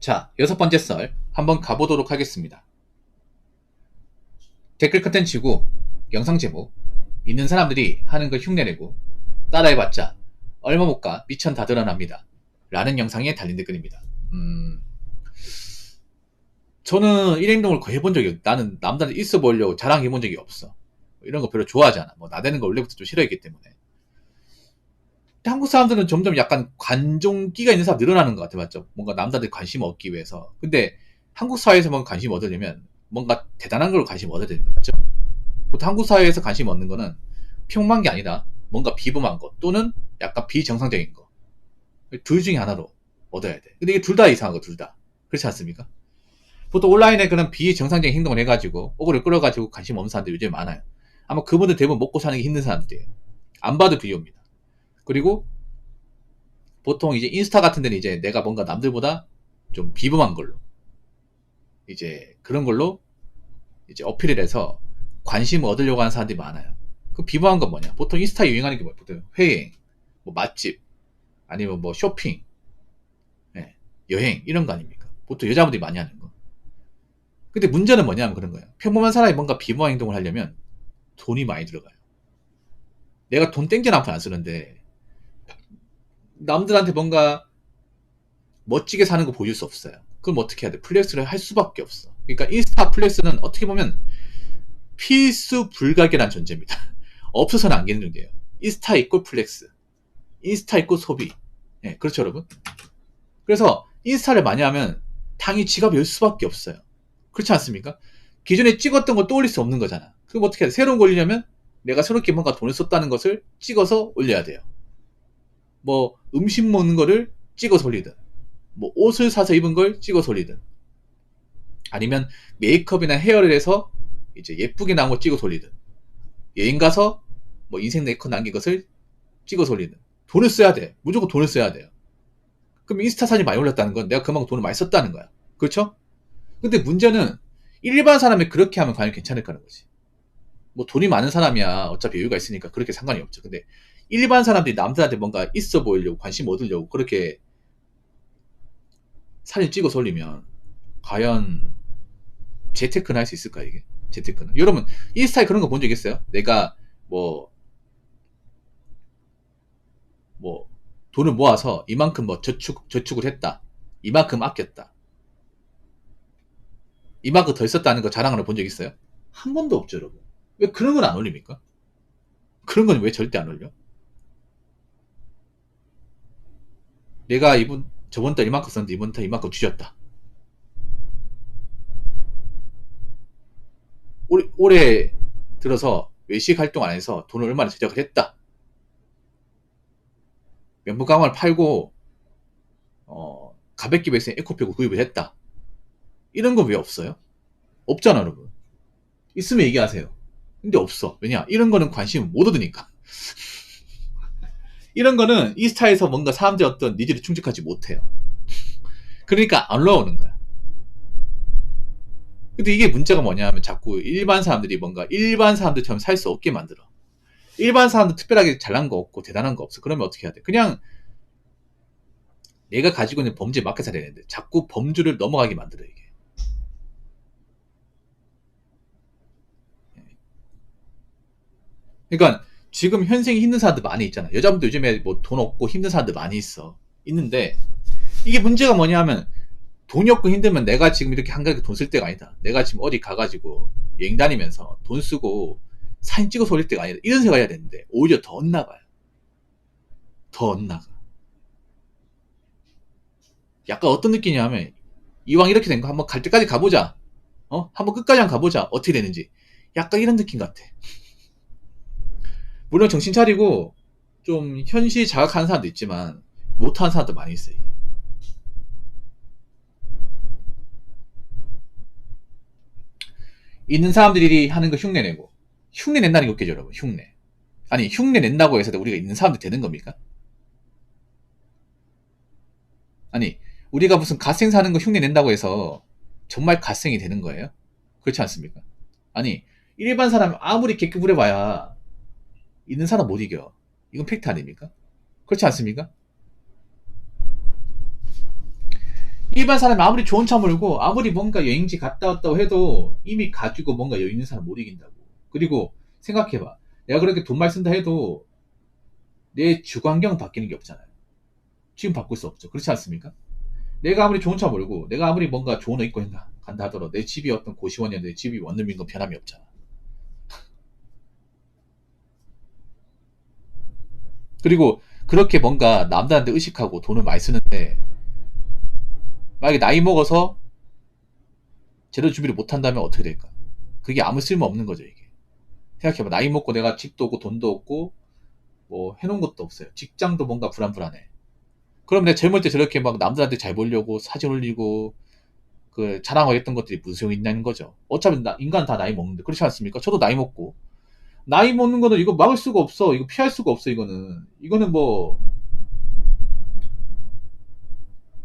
자, 6번째 썰 한번 가보도록 하겠습니다. 댓글 컨텐츠고 영상 제목 있는 사람들이 하는 걸 흉내내고 따라해봤자 얼마 못가 미천 다 드러납니다 라는 영상에 달린 댓글입니다. 저는 이 행동을 거의 해본 적이 없어요. 나는 남들한테 있어 보이려고 자랑해본 적이 없어. 이런 거 별로 좋아하지 않아. 뭐 나대는 거 원래부터 좀 싫어했기 때문에. 근데 한국 사람들은 점점 약간 관종기가 있는 사람 늘어나는 것 같아. 맞죠? 뭔가 남자들 관심 얻기 위해서. 근데 한국 사회에서 뭔가 관심 얻으려면 뭔가 대단한 걸 관심 얻어야 되는 거죠. 보통 한국 사회에서 관심 얻는 거는 평범한 게 아니라 뭔가 비범한 것 또는 약간 비정상적인 거. 둘 중에 하나로 얻어야 돼. 근데 이게 둘 다 이상한 거, 둘 다. 그렇지 않습니까? 보통 온라인에 그런 비정상적인 행동을 해가지고 어그를 끌어가지고 관심 없는 사람들이 요즘 많아요. 아마 그분들 대부분 먹고 사는 게 힘든 사람들이에요. 안 봐도 비교입니다. 그리고 보통 이제 인스타 같은 데는 이제 내가 뭔가 남들보다 좀 비범한 걸로 이제 그런 걸로 이제 어필을 해서 관심을 얻으려고 하는 사람들이 많아요. 그 비범한 건 뭐냐? 보통 인스타에 유행하는 게 뭐예요? 보통 회행, 뭐 맛집, 아니면 뭐 쇼핑, 예, 여행 이런 거 아닙니까? 보통 여자분들이 많이 하는 거. 근데 문제는 뭐냐면 그런 거예요. 평범한 사람이 뭔가 비범한 행동을 하려면 돈이 많이 들어가요. 내가 돈 땡전 한 푼 안 쓰는데 남들한테 뭔가 멋지게 사는 거 보여줄 수 없어요. 그럼 어떻게 해야 돼? 플렉스를 할 수밖에 없어. 그러니까 인스타 플렉스는 어떻게 보면 필수 불가결한 존재입니다. 없어서는 안 되는 존재예요. 인스타 이꼴 플렉스, 인스타 이꼴 소비. 예, 그렇죠 여러분? 그래서 인스타를 많이 하면 당연히 지갑이 열 수밖에 없어요. 그렇지 않습니까? 기존에 찍었던 걸 또 올릴 수 없는 거잖아. 그럼 어떻게 해야 돼? 새로운 거 올리려면 내가 새롭게 뭔가 돈을 썼다는 것을 찍어서 올려야 돼요. 뭐 음식 먹는 거를 찍어서 올리든 뭐 옷을 사서 입은 걸 찍어서 올리든 아니면 메이크업이나 헤어를 해서 이제 예쁘게 나온 거 찍어서 올리든 여행 가서 뭐 인생 네컷 남긴 것을 찍어서 올리든 돈을 써야 돼. 무조건 돈을 써야 돼요. 그럼 인스타 사진이 많이 올렸다는 건 내가 그만큼 돈을 많이 썼다는 거야. 그렇죠? 근데 문제는 일반 사람이 그렇게 하면 과연 괜찮을까라는 거지. 뭐 돈이 많은 사람이야 어차피 여유가 있으니까 그렇게 상관이 없죠. 근데 일반 사람들이 남들한테 뭔가 있어 보이려고 관심 얻으려고 그렇게 사진 찍어서 올리면 과연 재테크는 할 수 있을까 이게? 재테크는. 여러분 인스타에 그런 거 본 적 있어요? 내가 뭐 돈을 모아서 이만큼 뭐 저축을 했다. 이만큼 아꼈다. 이만큼 더 있었다는 거 자랑을 본 적 있어요? 한 번도 없죠 여러분. 왜 그런 건 안 올립니까? 그런 건 왜 절대 안 올려? 내가 저번 달 이만큼 썼는데 이번 달 이만큼 줄였다. 올해 들어서 외식 활동 안 해서 돈을 얼마나 제작을 했다. 명품 가방을 팔고 가볍게 배스에 에코백을 구입을 했다. 이런 거 왜 없어요? 없잖아 여러분. 있으면 얘기하세요. 근데 없어. 왜냐? 이런 거는 관심을 못 얻으니까. 이런 거는 인스타에서 뭔가 사람들의 어떤 니즈를 충족하지 못해요. 그러니까 안 올라오는 거야. 근데 이게 문제가 뭐냐 하면 자꾸 일반 사람들이 뭔가 일반 사람들처럼 살 수 없게 만들어. 일반 사람들 특별하게 잘난 거 없고 대단한 거 없어. 그러면 어떻게 해야 돼? 그냥 내가 가지고 있는 범죄에 맞게 살아야 되는데 자꾸 범주를 넘어가게 만들어 이게. 그러니까 지금 현생이 힘든 사람들 많이 있잖아. 여자분들 요즘에 뭐 돈 없고 힘든 사람들 많이 있어. 있는데 이게 문제가 뭐냐 하면 돈이 없고 힘들면 내가 지금 이렇게 한가하게 돈 쓸 때가 아니다. 내가 지금 어디 가가지고 여행 다니면서 돈 쓰고 사진 찍어서 올릴 때가 아니다. 이런 생각 해야 되는데 오히려 더 엇나가요. 더 엇나가. 약간 어떤 느낌이냐면 이왕 이렇게 된 거 한번 갈 때까지 가보자. 한번 끝까지 한번 가보자. 어떻게 되는지. 약간 이런 느낌 같아. 물론 정신 차리고 좀 현실 자각하는 사람도 있지만 못하는 사람도 많이 있어요. 있는 사람들이 하는 거 흉내내고 흉내 낸다는 게 웃기죠 여러분. 흉내. 아니 흉내 낸다고 해서 우리가 있는 사람들 되는 겁니까? 아니 우리가 무슨 갓생 사는 거 흉내 낸다고 해서 정말 갓생이 되는 거예요? 그렇지 않습니까? 아니 일반 사람 아무리 개그 부려봐야 있는 사람 못 이겨. 이건 팩트 아닙니까? 그렇지 않습니까? 일반 사람이 아무리 좋은 차 몰고 아무리 뭔가 여행지 갔다 왔다고 해도 이미 가지고 뭔가 여유 있는 사람 못 이긴다고. 그리고 생각해봐. 내가 그렇게 돈 많이 쓴다 해도 내 주관경 바뀌는 게 없잖아요. 지금 바꿀 수 없죠. 그렇지 않습니까? 내가 아무리 좋은 차 몰고 내가 아무리 뭔가 좋은 옷 입고 간다 하더라도 내 집이 어떤 고시원이었는데 내 집이 원룸인 건 변함이 없잖아. 그리고 그렇게 뭔가 남들한테 의식하고 돈을 많이 쓰는데 만약에 나이 먹어서 제대로 준비를 못한다면 어떻게 될까? 그게 아무 쓸모 없는 거죠, 이게. 생각해봐. 나이 먹고 내가 집도 없고 돈도 없고 뭐 해놓은 것도 없어요. 직장도 뭔가 불안불안해. 그럼 내가 젊을 때 저렇게 막 남들한테 잘 보려고 사진 올리고 그 자랑하고 했던 것들이 무슨 소용이 있냐는 거죠. 어차피 인간 다 나이 먹는데 그렇지 않습니까? 저도 나이 먹고 나이 먹는 거는 이거 막을 수가 없어. 이거 피할 수가 없어. 이거는 뭐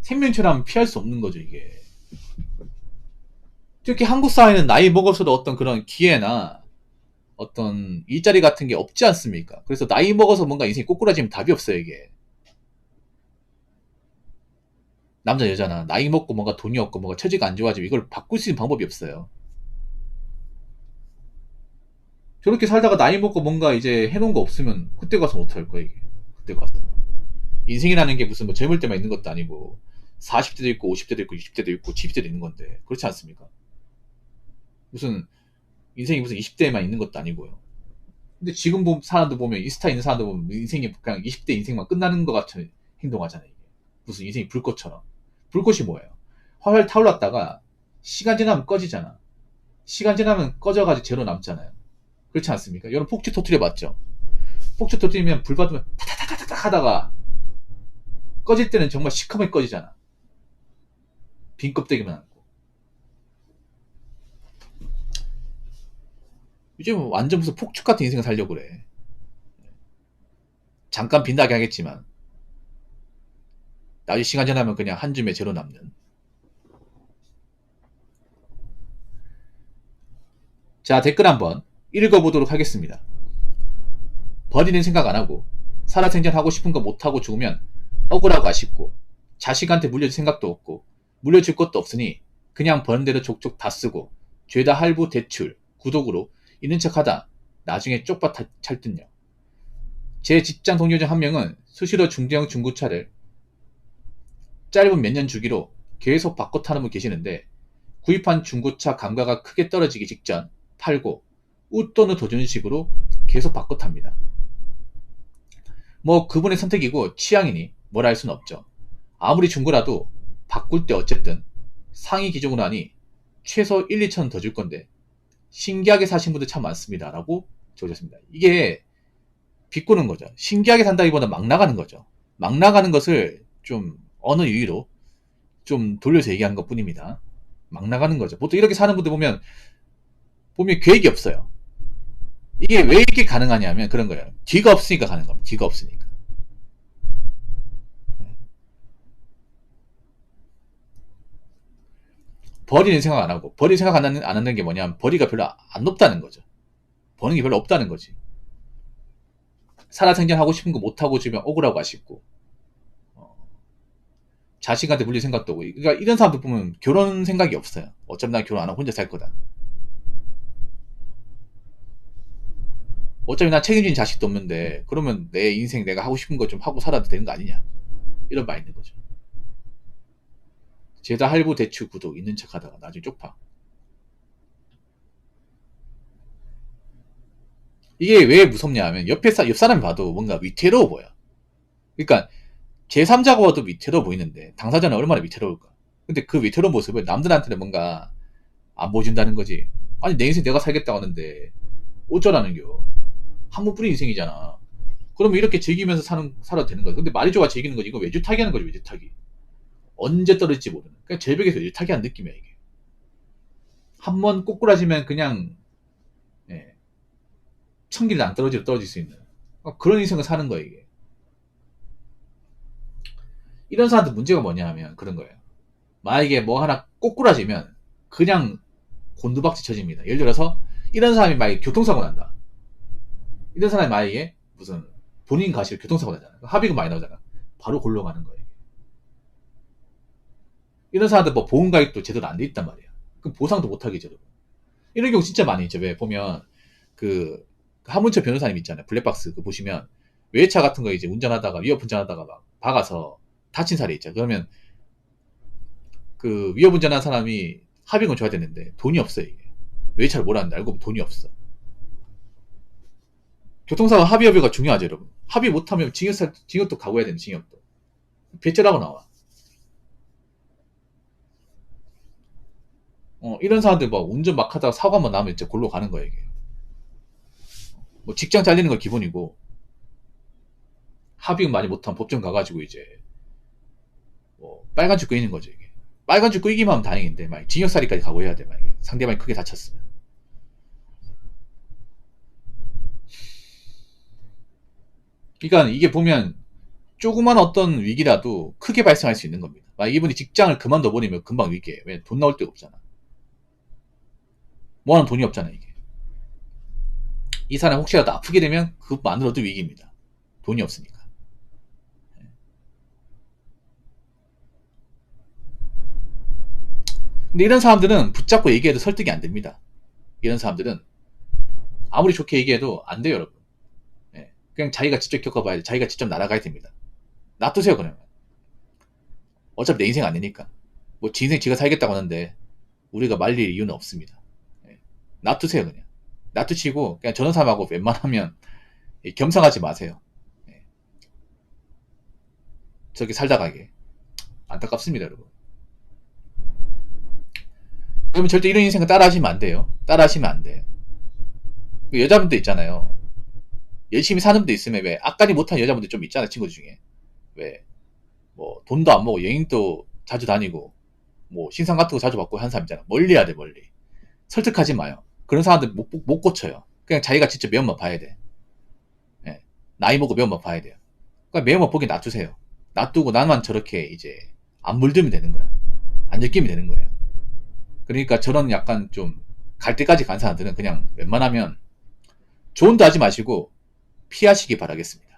생명체라면 피할 수 없는 거죠, 이게. 특히 한국 사회는 나이 먹어서도 어떤 그런 기회나 어떤 일자리 같은 게 없지 않습니까? 그래서 나이 먹어서 뭔가 인생이 꼬꾸라지면 답이 없어요, 이게. 남자, 여자나 나이 먹고 뭔가 돈이 없고 뭔가 처지가 안 좋아지면 이걸 바꿀 수 있는 방법이 없어요. 저렇게 살다가 나이 먹고 뭔가 이제 해놓은 거 없으면 그때 가서 어떡할 거야, 이게. 그때 가서. 인생이라는 게 무슨 뭐 젊을 때만 있는 것도 아니고 40대도 있고 50대도 있고 60대도 있고 70대도 있는 건데 그렇지 않습니까? 무슨 인생이 무슨 20대에만 있는 것도 아니고요. 근데 지금 사람들 보면 인스타 있는 사람들 보면 인생이 그냥 20대 인생만 끝나는 것 같은 행동하잖아요. 이게. 무슨 인생이 불꽃처럼. 불꽃이 뭐예요? 활활 타올랐다가 시간 지나면 꺼지잖아. 시간 지나면 꺼져가지고 제로 남잖아요. 그렇지 않습니까? 여러분 폭죽 터트려 봤죠? 폭죽 터트리면 불 받으면 타타타타타 하다가 꺼질 때는 정말 시커멓게 꺼지잖아. 빈 껍데기만 남고. 요즘 완전 무슨 폭죽 같은 인생을 살려고 그래. 잠깐 빛나게 하겠지만 나중에 시간 지나면 그냥 한 줌에 제로 남는. 자, 댓글 한번 읽어보도록 하겠습니다. 버리는 생각 안 하고 살아생전하고 싶은 거 못하고 죽으면 억울하고 아쉽고 자식한테 물려줄 생각도 없고 물려줄 것도 없으니 그냥 버는 대로 족족 다 쓰고 죄다 할부 대출 구독으로 있는 척하다 나중에 쪽파 찰듯요. 제 직장 동료 중 한 명은 수시로 중대형 중고차를 짧은 몇 년 주기로 계속 바꿔 타는 분 계시는데 구입한 중고차 감가가 크게 떨어지기 직전 팔고 웃돈을 더 주는 식으로 계속 바꿔 탑니다. 뭐 그분의 선택이고 취향이니 뭐라 할 수는 없죠. 아무리 중고라도 바꿀 때 어쨌든 상위 기종으로 하니 최소 1, 2천원 더 줄 건데 신기하게 사신 분들 참 많습니다. 라고 적으셨습니다. 이게 비꼬는 거죠. 신기하게 산다기보다 막 나가는 거죠. 막 나가는 것을 좀 어느 유의로 좀 돌려서 얘기한 것 뿐입니다. 막 나가는 거죠. 보통 이렇게 사는 분들 보면 계획이 없어요. 이게 왜 이렇게 가능하냐면 그런 거예요. 뒤가 없으니까 가는 겁니다. 뒤가 없으니까. 버리는 생각 안 하고 버리는 생각 안 하는 게 뭐냐면 버리가 별로 안 높다는 거죠. 버는 게 별로 없다는 거지. 살아생전 하고 싶은 거 못하고 주면 억울하고 아쉽고 자식한테 물릴 생각도 오고. 그러니까 이런 사람들 보면 결혼 생각이 없어요. 어차피 난 결혼 안 하고 혼자 살 거다. 어차피 난 책임진 자식도 없는데 그러면 내 인생 내가 하고 싶은 거 좀 하고 살아도 되는 거 아니냐. 이런 마인드인 거죠. 죄다 할부 대출 구독 있는 척 하다가 나중에 쪽파. 이게 왜 무섭냐 하면 옆 사람이 봐도 뭔가 위태로워 보여. 그러니까 제3자가 봐도 위태로워 보이는데 당사자는 얼마나 위태로울까. 근데 그 위태로운 모습을 남들한테는 뭔가 안 보여준다는 거지. 아니 내 인생 내가 살겠다고 하는데 어쩌라는겨. 한 번뿐인 인생이잖아. 그러면 이렇게 즐기면서 살아도 되는 거야. 근데 말이 좋아 즐기는 거지. 이거 외주타기 하는 거지, 외주타기. 언제 떨어질지 모르는. 그냥 절벽에서 외주타기 하는 느낌이야, 이게. 한 번 꼬꾸라지면 그냥, 예, 천길도 안 떨어질 수 있는. 그런 인생을 사는 거야, 이게. 이런 사람들 문제가 뭐냐 하면 그런 거예요. 만약에 뭐 하나 꼬꾸라지면 그냥 곤두박질 쳐집니다. 예를 들어서 이런 사람이 만약에 교통사고 난다. 이런 사람이 만약에 무슨 본인 가실 교통사고 나잖아. 합의금 많이 나오잖아. 바로 골로 가는 거예요. 이런 사람들 뭐 보험가입도 제대로 안 돼 있단 말이야. 그럼 보상도 못 하겠죠. 이런 경우 진짜 많이 있죠. 왜 보면 그 하문철 변호사님 있잖아요. 블랙박스 그 보시면 외차 같은 거 이제 운전하다가 위협 운전하다가 막 박아서 다친 사례 있죠. 그러면 그 위협 운전한 사람이 합의금을 줘야 되는데 돈이 없어요. 이게 외차를 몰았는데 알고 보면 돈이 없어. 교통사고 합의협의가 중요하죠, 여러분. 합의 못하면 징역도 가고야 되는 징역도. 배째라고 나와. 이런 사람들 뭐 운전 막 하다가 사고 한번 나면 진짜 골로 가는 거야, 이게. 뭐 직장 잘리는 건 기본이고, 합의 많이 못하면 법정 가가지고 이제, 뭐, 빨간줄 끄이는 거죠, 이게. 빨간줄 끄이기만 하면 다행인데, 막 징역살이까지 가고 해야 돼, 막 상대방이 크게 다쳤으면. 그러니까 이게 보면, 조그만 어떤 위기라도 크게 발생할 수 있는 겁니다. 막 이분이 직장을 그만둬버리면 금방 위기예요. 왜? 돈 나올 데가 없잖아. 뭐하는 돈이 없잖아, 이게. 이 사람 혹시라도 아프게 되면 그것만으로도 위기입니다. 돈이 없으니까. 근데 이런 사람들은 붙잡고 얘기해도 설득이 안 됩니다. 이런 사람들은 아무리 좋게 얘기해도 안 돼요, 여러분. 그냥 자기가 직접 겪어봐야 돼. 자기가 직접 날아가야 됩니다. 놔두세요, 그러면. 어차피 내 인생 아니니까. 뭐, 지 인생 지가 살겠다고 하는데, 우리가 말릴 이유는 없습니다. 놔두세요, 그냥. 놔두시고, 그냥 저런 사람하고 웬만하면 겸상하지 마세요. 저렇게 살다가게. 안타깝습니다, 여러분. 그러면 절대 이런 인생을 따라하시면 안 돼요. 따라하시면 안 돼요. 여자분들 있잖아요. 열심히 사는 분도 있으면 왜 악까지 못하는 여자분들 좀 있잖아, 친구들 중에. 왜 뭐 돈도 안 먹고 여행도 자주 다니고 뭐 신상 같은 거 자주 받고 하는 사람 있잖아. 멀리 해야 돼, 멀리. 설득하지 마요. 그런 사람들 못 고쳐요. 그냥 자기가 직접 매운맛 봐야 돼. 예. 나이 먹고 매운맛 봐야 돼요. 그러니까 매운맛 보기 놔두세요. 놔두고 나만 저렇게 이제 안 물들면 되는 거야. 안 느끼면 되는 거예요. 그러니까 저런 약간 좀 갈 때까지 간 사람들은 그냥 웬만하면 조언도 하지 마시고 피하시기 바라겠습니다.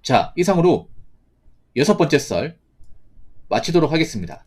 자, 이상으로 6번째 썰 마치도록 하겠습니다.